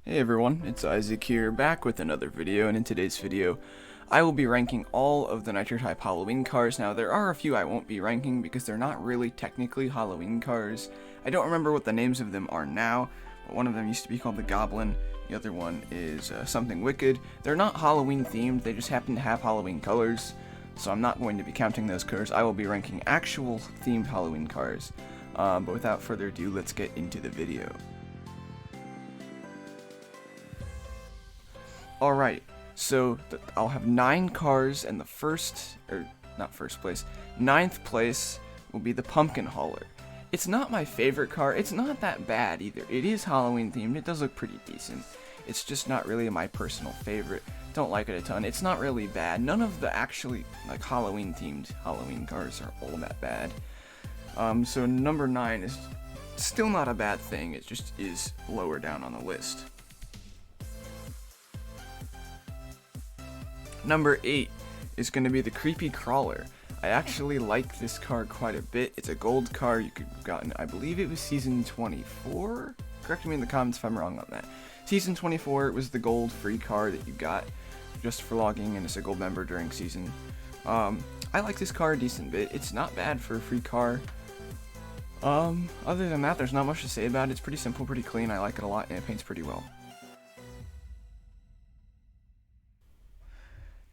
Hey everyone, it's Isaac here, back with another video, and in today's video, I will be ranking all of the Nitro Type Halloween cars. Now, there are a few I won't be ranking because they're not really technically Halloween cars. I don't remember what the names of them are now, but one of them used to be called the Goblin, the other one is something Wicked. They're not Halloween themed, they just happen to have Halloween colors, so I'm not going to be counting those cars. I will be ranking actual themed Halloween cars. But without further ado, let's get into the video. Alright, so I'll have 9 cars, and the ninth place will be the Pumkin Hauler. It's not my favorite car, it's not that bad either. It is Halloween themed, it does look pretty decent. It's just not really my personal favorite. Don't like it a ton. It's not really bad. None of the actually like Halloween themed Halloween cars are all that bad. So number 9 is still not a bad thing, it just is lower down on the list. Number 8 is going to be the Creepy Crawler. I actually like this car quite a bit. It's a gold car you could have gotten, I believe it was season 24? Correct me in the comments if I'm wrong on that. Season 24, it was the gold free car that you got just for logging in as a gold member during season. I like this car a decent bit. It's not bad for a free car. Other than that, there's not much to say about it. It's pretty simple, pretty clean. I like it a lot, and it paints pretty well.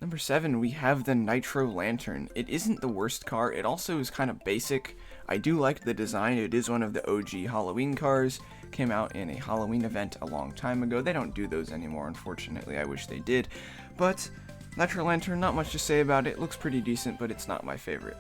Number 7, we have the Nitro Lantern. It isn't the worst car, it also is kind of basic. I do like the design, it is one of the OG Halloween cars. Came out in a Halloween event a long time ago. They don't do those anymore, unfortunately, I wish they did. But, Nitro Lantern, not much to say about it. Looks pretty decent, but it's not my favorite.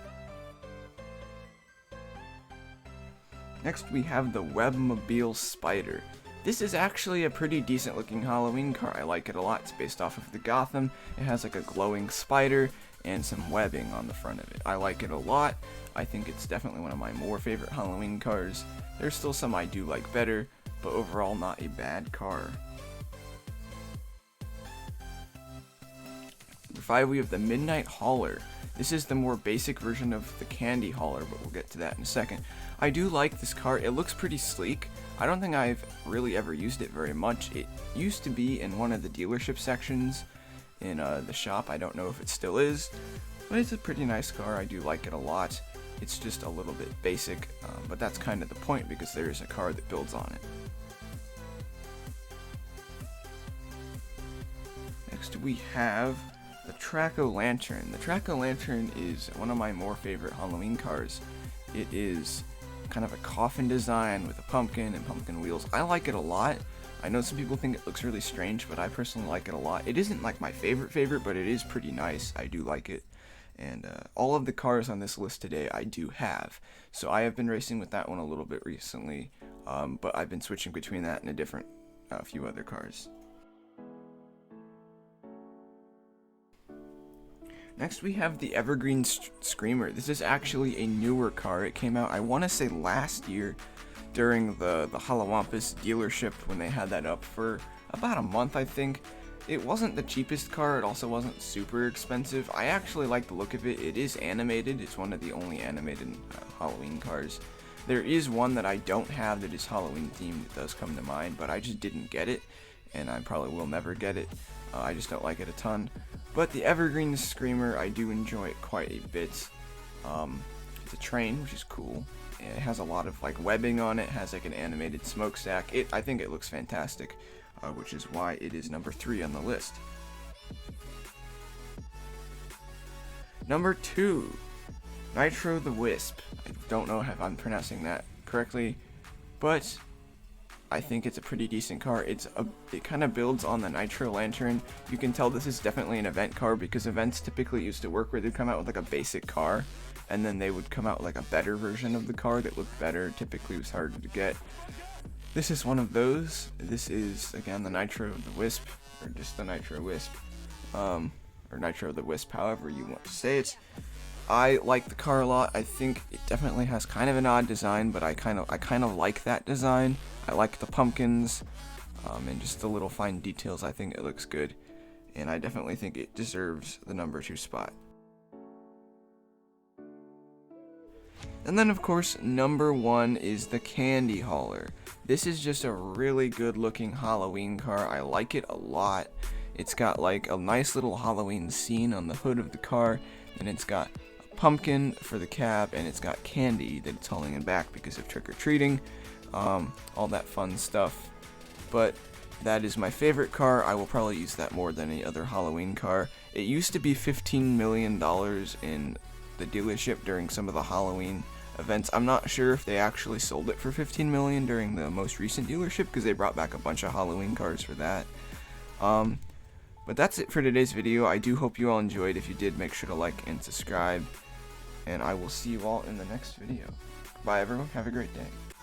Next, we have the Webmobile Spider. This is actually a pretty decent looking Halloween car. I like it a lot. It's based off of the Gotham. It has like a glowing spider and some webbing on the front of it. I like it a lot. I think it's definitely one of my more favorite Halloween cars. There's still some I do like better, but overall not a bad car. Number 5, we have the Midnight Hauler. This is the more basic version of the Candy Hauler, but we'll get to that in a second. I do like this car. It looks pretty sleek. I don't think I've really ever used it very much. It used to be in one of the dealership sections in the shop. I don't know if it still is, but it's a pretty nice car. I do like it a lot. It's just a little bit basic, but that's kind of the point because there is a car that builds on it. Next we have the Nitro Lantern. The Nitro Lantern is one of my more favorite Halloween cars. It is kind of a coffin design with a pumpkin and pumpkin wheels. I like it a lot. I know some people think it looks really strange, but I personally like it a lot. It isn't like my favorite, but it is pretty nice. I do like it. And all of the cars on this list today I do have. So I have been racing with that one a little bit recently, but I've been switching between that and a different few other cars. Next we have the Evergreen Screamer. This is actually a newer car. It came out, I want to say last year during the Halawampus dealership when they had that up for about a month, I think. It wasn't the cheapest car, it also wasn't super expensive. I actually like the look of it. It is animated. It's one of the only animated Halloween cars. There is one that I don't have that is Halloween themed that does come to mind, but I just didn't get it, and I probably will never get it. I just don't like it a ton. But the Evergreen Screamer, I do enjoy it quite a bit. It's a train, which is cool. It has a lot of like webbing on it. It has like an animated smokestack. I think it looks fantastic, which is why it is number 3 on the list. Number 2, Nitr-o-Wisp. I don't know if I'm pronouncing that correctly, but I think it's a pretty decent car. It kind of builds on the Nitro Lantern. You can tell this is definitely an event car because events typically used to work where they'd come out with like a basic car and then they would come out with like a better version of the car that looked better. Typically it was harder to get. This is one of those. This is again the Nitr-o-Wisp, or just the Nitr-o-Wisp, or Nitr-o-Wisp, however you want to say it. I like the car a lot. I think it definitely has kind of an odd design, but I kind of like that design. I like the pumpkins, and just the little fine details. I think it looks good, and I definitely think it deserves the number 2 spot. And then of course, number 1 is the Candy Hauler. This is just a really good looking Halloween car. I like it a lot. It's got like a nice little Halloween scene on the hood of the car, and it's got a pumpkin for the cab, and it's got candy that it's hauling in back because of trick-or-treating, all that fun stuff. But that is my favorite car. I will probably use that more than any other Halloween car. It used to be $15 million in the dealership during some of the Halloween events. I'm not sure if they actually sold it for $15 million during the most recent dealership, because they brought back a bunch of Halloween cars for that. But that's it for today's video. I do hope you all enjoyed. If you did, make sure to like and subscribe, and I will see you all in the next video. Bye everyone, have a great day.